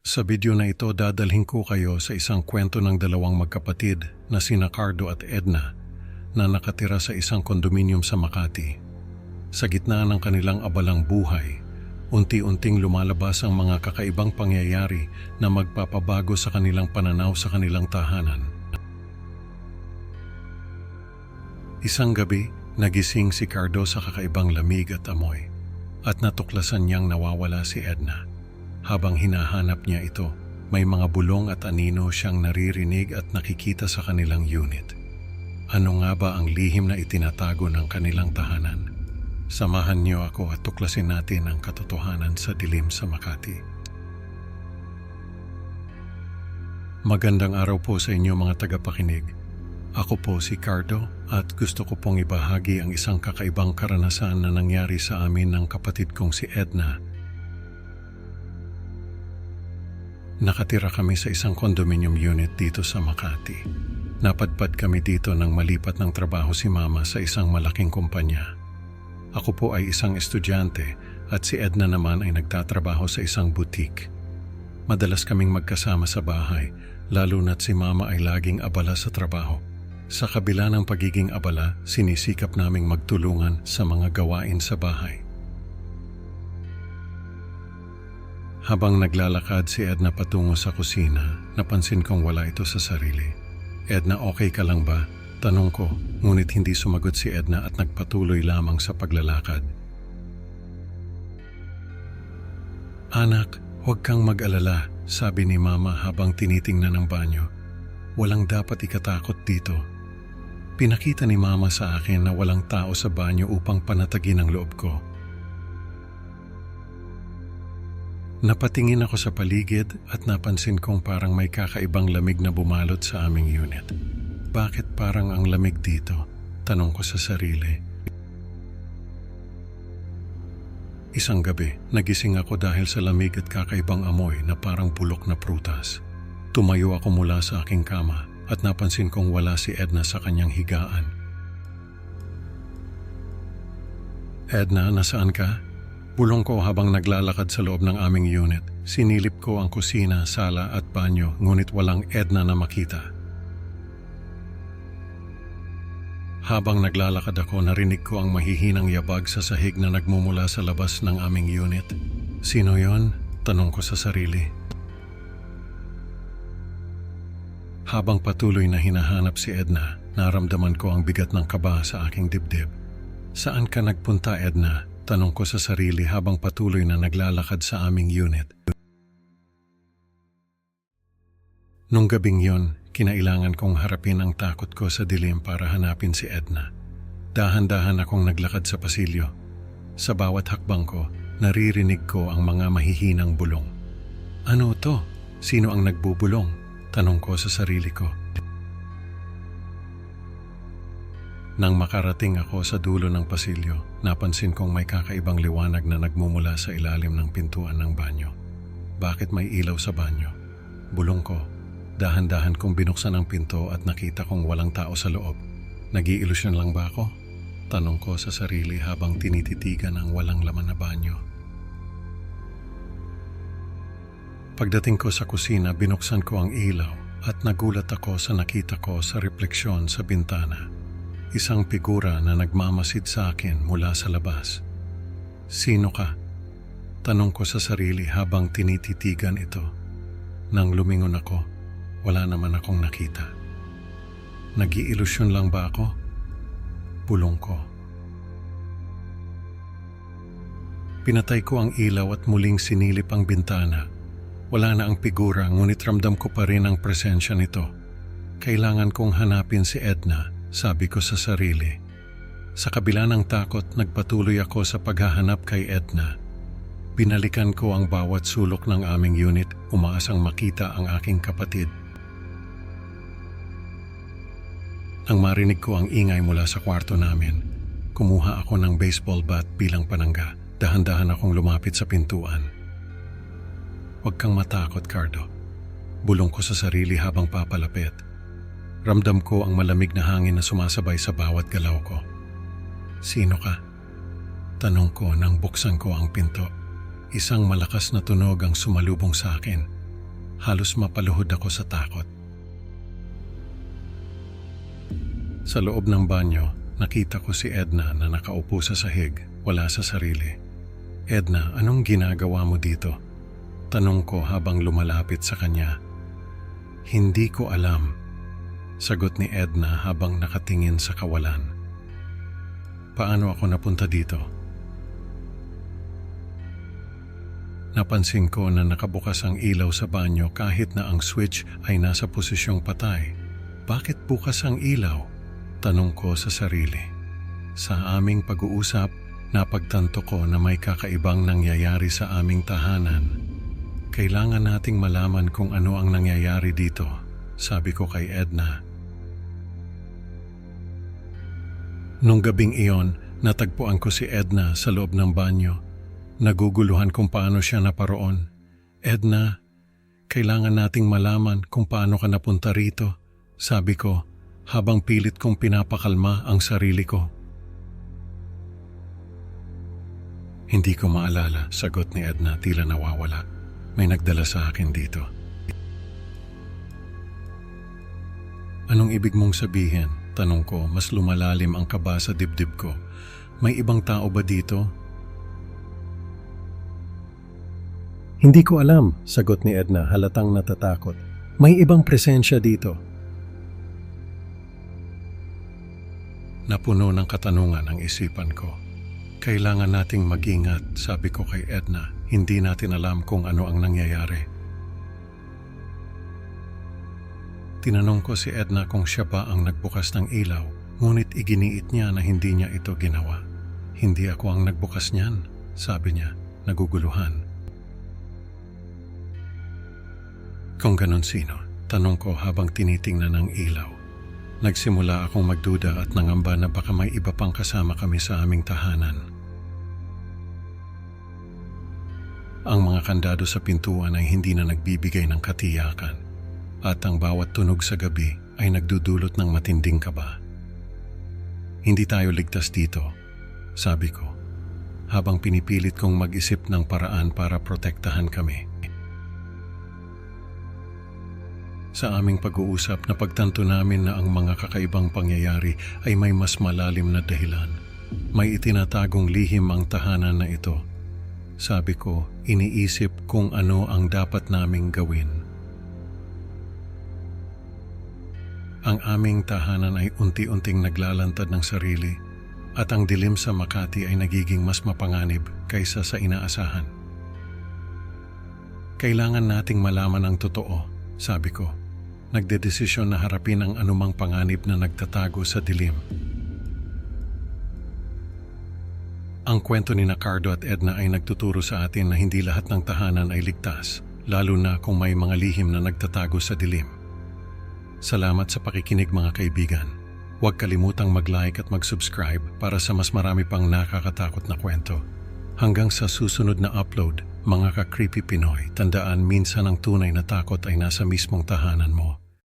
Sa video na ito dadalhin ko kayo sa isang kwento ng dalawang magkapatid na sina Cardo at Edna na nakatira sa isang kondominium sa Makati. Sa gitna ng kanilang abalang buhay, unti-unting lumalabas ang mga kakaibang pangyayari na magpapabago sa kanilang pananaw sa kanilang tahanan. Isang gabi, nagising si Cardo sa kakaibang lamig at amoy at natuklasan niyang nawawala si Edna. Habang hinahanap niya ito, may mga bulong at anino siyang naririnig at nakikita sa kanilang unit. Ano nga ba ang lihim na itinatago ng kanilang tahanan? Samahan niyo ako at tuklasin natin ang katotohanan sa dilim sa Makati. Magandang araw po sa inyo mga tagapakinig. Ako po si Cardo at gusto ko pong ibahagi ang isang kakaibang karanasan na nangyari sa amin ng kapatid kong si Edna. Nakatira kami sa isang condominium unit dito sa Makati. Napadpad kami dito nang malipat ng trabaho si Mama sa isang malaking kumpanya. Ako po ay isang estudyante at si Edna naman ay nagtatrabaho sa isang boutique. Madalas kaming magkasama sa bahay, lalo na't si Mama ay laging abala sa trabaho. Sa kabila ng pagiging abala, sinisikap naming magtulungan sa mga gawain sa bahay. Habang naglalakad si Edna patungo sa kusina, napansin kong wala ito sa sarili. Edna, okay ka lang ba? Tanong ko, ngunit hindi sumagot si Edna at nagpatuloy lamang sa paglalakad. Anak, huwag kang mag-alala, sabi ni Mama habang tinitingnan ang banyo. Walang dapat ikatakot dito. Pinakita ni Mama sa akin na walang tao sa banyo upang panatagin ang loob ko. Napatingin ako sa paligid at napansin kong parang may kakaibang lamig na bumalot sa aming unit. Bakit parang ang lamig dito? Tanong ko sa sarili. Isang gabi, nagising ako dahil sa lamig at kakaibang amoy na parang bulok na prutas. Tumayo ako mula sa aking kama at napansin kong wala si Edna sa kanyang higaan. Edna, nasaan ka? Bulong ko habang naglalakad sa loob ng aming unit. Sinilip ko ang kusina, sala at banyo, ngunit walang Edna na makita. Habang naglalakad ako, narinig ko ang mahihinang yabag sa sahig na nagmumula sa labas ng aming unit. Sino yon? Tanong ko sa sarili. Habang patuloy na hinahanap si Edna, naramdaman ko ang bigat ng kaba sa aking dibdib. Saan ka nagpunta, Edna? Tanong ko sa sarili habang patuloy na naglalakad sa aming unit. Nung gabing yon, kinailangan kong harapin ang takot ko sa dilim para hanapin si Edna. Dahan-dahan akong naglakad sa pasilyo. Sa bawat hakbang ko, naririnig ko ang mga mahihinang bulong. Ano to? Sino ang nagbubulong? Tanong ko sa sarili ko. Nang makarating ako sa dulo ng pasilyo, napansin kong may kakaibang liwanag na nagmumula sa ilalim ng pintuan ng banyo. Bakit may ilaw sa banyo? Bulong ko. Dahan-dahan kong binuksan ang pinto at nakita kong walang tao sa loob. Nag-iilusyon lang ba ako? Tanong ko sa sarili habang tinititigan ang walang laman na banyo. Pagdating ko sa kusina, binuksan ko ang ilaw at nagulat ako sa nakita ko sa refleksyon sa bintana. Isang figura na nagmamasid sa akin mula sa labas. Sino ka? Tanong ko sa sarili habang tinititigan ito. Nang lumingon ako, wala naman akong nakita. Nag-iilusyon lang ba ako? Bulong ko. Pinatay ko ang ilaw at muling sinilip ang bintana. Wala na ang figura, ngunit ramdam ko pa rin ang presensya nito. Kailangan kong hanapin si Edna, sabi ko sa sarili. Sa kabila ng takot, nagpatuloy ako sa paghahanap kay Edna. Binalikan ko ang bawat sulok ng aming unit, umaasang makita ang aking kapatid. Nang marinig ko ang ingay mula sa kwarto namin, kumuha ako ng baseball bat bilang panangga. Dahan-dahan akong lumapit sa pintuan. Huwag kang matakot, Cardo. Bulong ko sa sarili habang papalapit. Ramdam ko ang malamig na hangin na sumasabay sa bawat galaw ko. Sino ka? Tanong ko nang buksan ko ang pinto. Isang malakas na tunog ang sumalubong sa akin. Halos mapaluhod ako sa takot. Sa loob ng banyo, nakita ko si Edna na nakaupo sa sahig, wala sa sarili. "Edna, anong ginagawa mo dito?" Tanong ko habang lumalapit sa kanya. "Hindi ko alam," sagot ni Edna habang nakatingin sa kawalan. "Paano ako napunta dito?" Napansin ko na nakabukas ang ilaw sa banyo kahit na ang switch ay nasa posisyong patay. "Bakit bukas ang ilaw?" Tanong ko sa sarili. Sa aming pag-uusap, napagtanto ko na may kakaibang nangyayari sa aming tahanan. "Kailangan nating malaman kung ano ang nangyayari dito," sabi ko kay Edna. Nung gabing iyon, natagpuan ko si Edna sa loob ng banyo. Naguguluhan kung paano siya naparoon. "Edna, kailangan nating malaman kung paano ka napunta rito," sabi ko habang pilit kong pinapakalma ang sarili ko. "Hindi ko maalala," sagot ni Edna tila nawawala. "May nagdala sa akin dito." "Anong ibig mong sabihin?" Tanong ko, mas lumalalim ang kaba sa dibdib ko. "May ibang tao ba dito?" "Hindi ko alam," sagot ni Edna halatang natatakot. "May ibang presensya dito." Napuno ng katanungan ang isipan ko. "Kailangan nating mag-ingat," sabi ko kay Edna. "Hindi natin alam kung ano ang nangyayari." Tinanong ko si Edna kung siya ba ang nagbukas ng ilaw, ngunit iginiit niya na hindi niya ito ginawa. "Hindi ako ang nagbukas niyan," sabi niya, naguguluhan. "Kung ganon sino?" tanong ko habang tinitingnan ang ilaw. Nagsimula akong magduda at nangamba na baka may iba pang kasama kami sa aming tahanan. Ang mga kandado sa pintuan ay hindi na nagbibigay ng katiyakan, at ang bawat tunog sa gabi ay nagdudulot ng matinding kaba. "Hindi tayo ligtas dito," sabi ko, habang pinipilit kong mag-isip ng paraan para protektahan kami. Sa aming pag-uusap, napagtanto namin na ang mga kakaibang pangyayari ay may mas malalim na dahilan. May itinatagong lihim ang tahanan na ito. Sabi ko, iniisip kung ano ang dapat naming gawin. Ang aming tahanan ay unti-unting naglalantad ng sarili at ang dilim sa Makati ay nagiging mas mapanganib kaysa sa inaasahan. "Kailangan nating malaman ang totoo," sabi ko. Nagdedesisyon na harapin ang anumang panganib na nagtatago sa dilim. Ang kwento ni Cardo at Edna ay nagtuturo sa atin na hindi lahat ng tahanan ay ligtas, lalo na kung may mga lihim na nagtatago sa dilim. Salamat sa pakikinig mga kaibigan. Huwag kalimutang mag-like at mag-subscribe para sa mas marami pang nakakatakot na kwento. Hanggang sa susunod na upload, mga ka-creepy Pinoy, tandaan minsan ang tunay na takot ay nasa mismong tahanan mo.